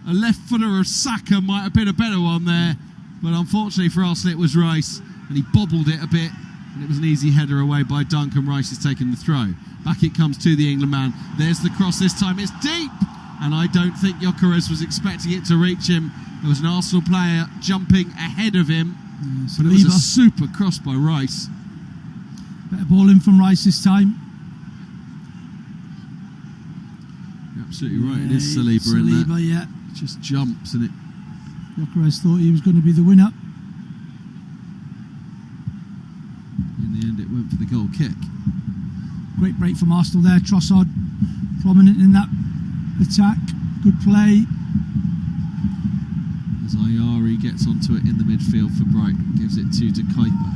A left footer of Saka might have been a better one there, but unfortunately for Arsenal it was Rice, and he bobbled it a bit, and it was an easy header away by Duncan. Rice is taking the throw. Back it comes to the England man. There's the cross this time, it's deep, and I don't think Gyökeres was expecting it to reach him. There was an Arsenal player jumping ahead of him, but it was a super cross by Rice. Better ball in from Rice this time. You're absolutely right, it is Saliba in there. Saliba, yeah. It just jumps, and it... Gyökeres thought he was going to be the winner. In the end, it went for the goal kick. Great break from Arsenal there. Trossard prominent in that attack. Good play. As Ayari gets onto it in the midfield for Brighton, gives it to De Kuyper.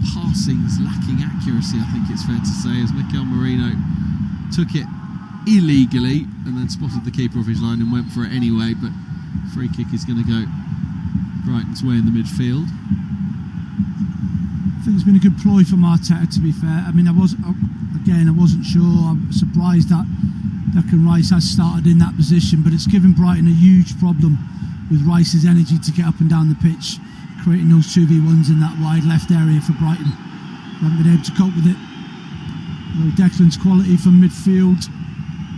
Passing's lacking accuracy, I think it's fair to say, as Mikel Merino took it illegally and then spotted the keeper of his line and went for it anyway, but free kick is going to go Brighton's way in the midfield. I think it's been a good ploy from Arteta, to be fair. I mean, I wasn't sure. I'm surprised that Declan Rice has started in that position, but it's given Brighton a huge problem with Rice's energy to get up and down the pitch, creating those 2v1s in that wide left area for Brighton. They haven't been able to cope with it. Though Declan's quality from midfield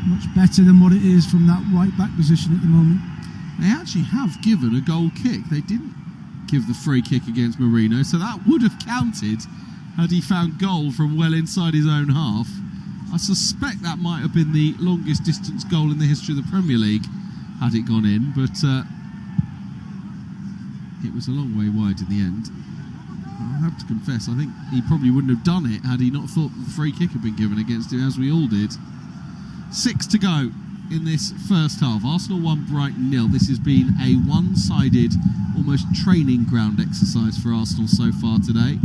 much better than what it is from that right back position at the moment. They actually have given a goal kick. They didn't give the free kick against Merino, so that would have counted had he found goal from well inside his own half. I suspect that might have been the longest distance goal in the history of the Premier League had it gone in, but it was a long way wide in the end. I have to confess, I think he probably wouldn't have done it had he not thought the free kick had been given against him, as we all did. 6 to go in this first half. Arsenal 1, Brighton 0. This has been a one-sided, almost training ground exercise for Arsenal so far today.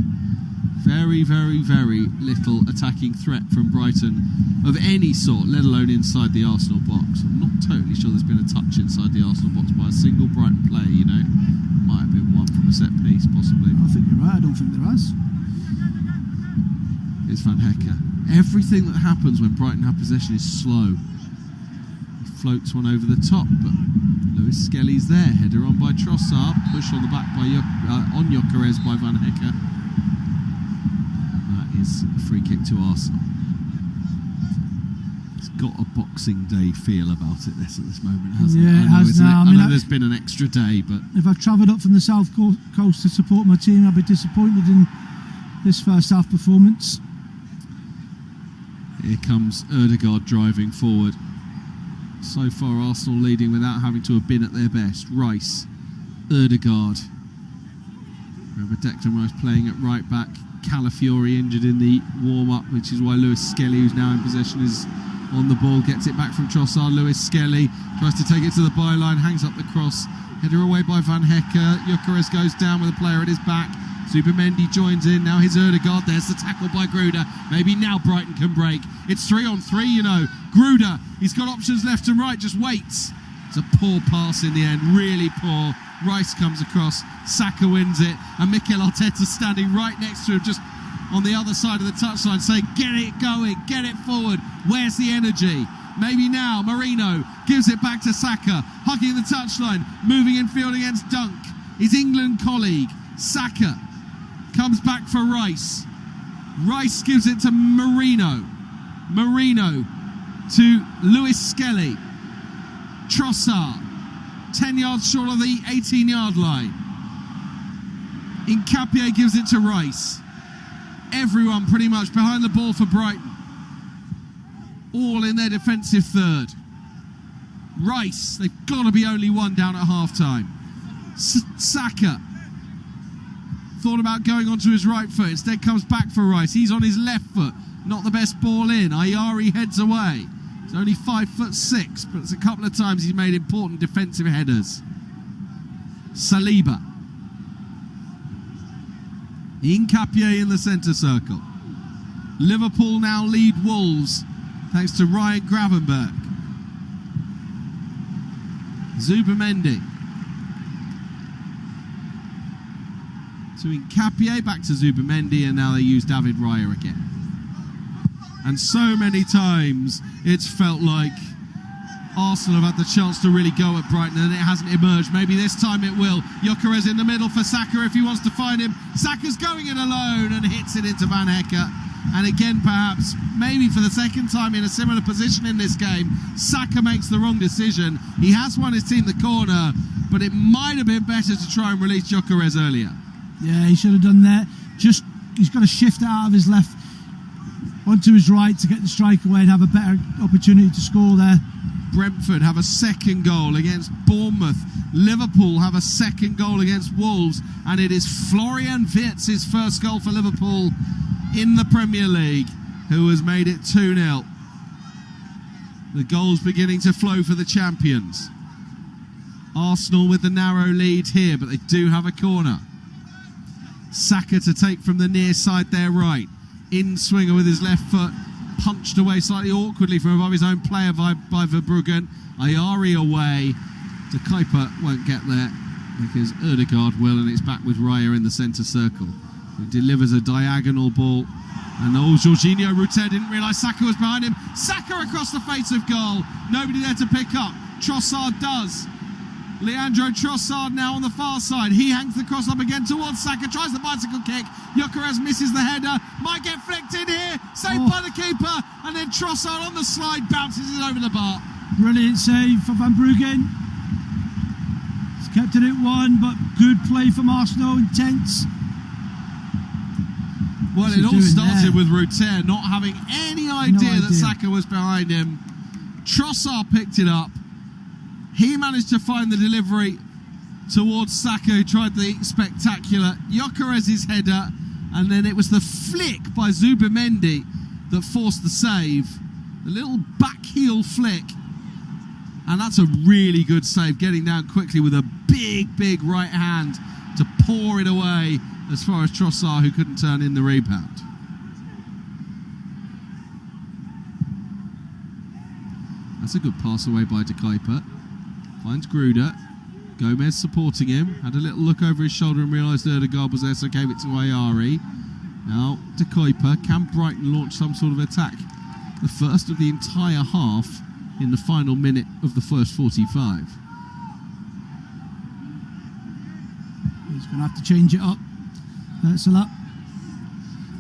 Very, very, very little attacking threat from Brighton of any sort, let alone inside the Arsenal box. I'm not totally sure there's been a touch inside the Arsenal box by a single Brighton player, you know. Might have been one from a set piece, possibly. I think you're right, I don't think there has. It's Van Hecke. Everything that happens when Brighton have possession is slow. He floats one over the top, but Lewis Skelly's there. Header on by Trossard, push on the back by on Gyökeres by Van Hecke. Is a free kick to Arsenal. It's got a Boxing Day feel about it at this moment, hasn't it? Yeah, it has now. I know there's been an extra day, but if I've travelled up from the south coast to support my team, I'll be disappointed in this first half performance. Here comes Ødegaard driving forward. So far Arsenal leading without having to have been at their best. Rice, Ødegaard. Remember Declan Rice playing at right back. Calafiori injured in the warm-up, which is why Lewis Skelly, who's now in possession, is on the ball, gets it back from Trossard. Lewis Skelly tries to take it to the byline, hangs up the cross, header away by Van Hecke. Gyökeres goes down with a player at his back. Zubimendi joins in, now here's Ødegaard, there's the tackle by Gruder. Maybe now Brighton can break. It's 3-on-3, you know. Gruder, he's got options left and right, just waits. It's a poor pass in the end, really poor. Rice comes across, Saka wins it, and Mikel Arteta standing right next to him, just on the other side of the touchline, saying, get it going, get it forward, where's the energy? Maybe now, Merino gives it back to Saka, hugging the touchline, moving in field against Dunk. His England colleague, Saka, comes back for Rice. Rice gives it to Merino. Merino to Lewis Skelly. Trossard, 10 yards short of the 18-yard line. Nkapie gives it to Rice. Everyone pretty much behind the ball for Brighton. All in their defensive third. Rice, they've got to be only one down at half-time. Saka thought about going onto his right foot, instead comes back for Rice. He's on his left foot, not the best ball in. Ayari heads away. He's only 5'6", but it's a couple of times he's made important defensive headers. Saliba. Nkapie in the centre circle. Liverpool now lead Wolves thanks to Ryan Gravenberch. Zubimendi. To Nkapie, back to Zubimendi, and now they use David Raya again. And so many times it's felt like Arsenal have had the chance to really go at Brighton and it hasn't emerged. Maybe this time it will. Gyökeres in the middle for Saka if he wants to find him. Saka's going it alone and hits it into Van Hecke. And again, perhaps, maybe for the second time in a similar position in this game, Saka makes the wrong decision. He has won his team the corner, but it might have been better to try and release Gyökeres earlier. Yeah, he should have done that. He's got to shift out of his left onto his right to get the strike away and have a better opportunity to score there. Brentford have a second goal against Bournemouth. Liverpool have a second goal against Wolves, and it is Florian Wirtz's first goal for Liverpool in the Premier League, who has made it 2-0. The goals beginning to flow for the champions. Arsenal with the narrow lead here, but they do have a corner. Saka to take from the near side there right. In swinger with his left foot, punched away slightly awkwardly from above his own player by Verbruggen. Ayari away. De Kuyper won't get there because Ødegaard will, and it's back with Raya in the centre circle, who delivers a diagonal ball. And Jorginho Rutter didn't realise Saka was behind him. Saka across the face of goal. Nobody there to pick up. Trossard does. Leandro Trossard now on the far side. He hangs the cross up again towards Saka, tries the bicycle kick. Gyökeres misses the header, might get flicked in here, saved by the keeper, and then Trossard on the slide bounces it over the bar. Brilliant save for Van Bruggen. He's kept it at 1, but good play from Arsenal, intense. Well, it all started with Rutter not having any idea that Saka was behind him. Trossard picked it up. He managed to find the delivery towards Saka, who tried the spectacular Gyökeres' header, and then it was the flick by Zubimendi that forced the save. The little back heel flick, and that's a really good save, getting down quickly with a big right hand to pour it away as far as Trossard, who couldn't turn in the rebound. That's a good pass away by De Kuyper. Finds Gruder. Gomez supporting him. Had a little look over his shoulder and realised Ødegaard was there, so gave it to Ayari. Now De Kuyper. Can Brighton launch some sort of attack? The first of the entire half in the final minute of the first 45. He's going to have to change it up. That's a lot.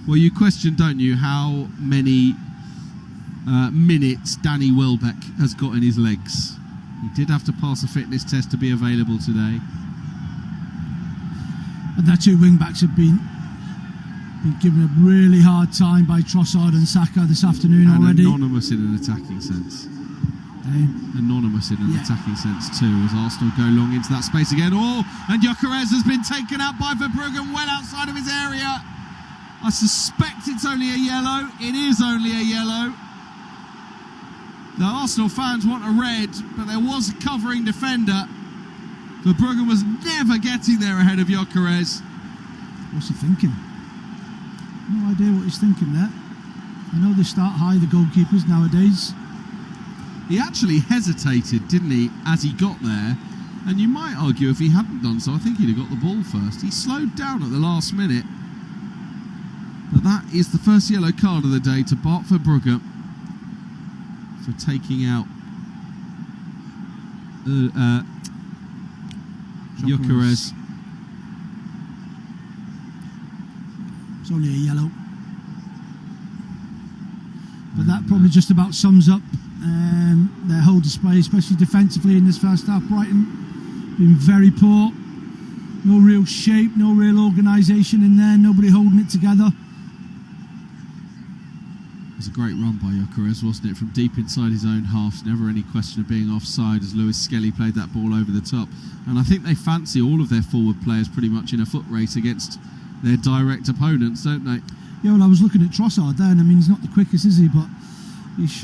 Well, you question, don't you, how many minutes Danny Welbeck has got in his legs. He did have to pass a fitness test to be available today. And their two wing-backs have been given a really hard time by Trossard and Saka this afternoon and already. Anonymous in an attacking sense. Anonymous in an attacking sense too, as Arsenal go long into that space again. Oh, and Gyökeres has been taken out by Verbruggen well outside of his area. I suspect it's only a yellow. It is only a yellow. The Arsenal fans want a red, but there was a covering defender. Verbruggen was never getting there ahead of Gyökeres. What's he thinking? No idea what he's thinking there. I know they start high, the goalkeepers nowadays. He actually hesitated, didn't he, as he got there? And you might argue if he hadn't done so, I think he'd have got the ball first. He slowed down at the last minute. But that is the first yellow card of the day to Bart Verbruggen for taking out Gyökeres. It's only a yellow. But that probably just about sums up their whole display, especially defensively in this first half. Brighton been very poor. No real shape, no real organisation in there, nobody holding it together. It was a great run by Gyökeres, wasn't it? From deep inside his own half. Never any question of being offside as Lewis Skelly played that ball over the top. And I think they fancy all of their forward players pretty much in a foot race against their direct opponents, don't they? Yeah, well, I was looking at Trossard there, and I mean, he's not the quickest, is he? But he's shown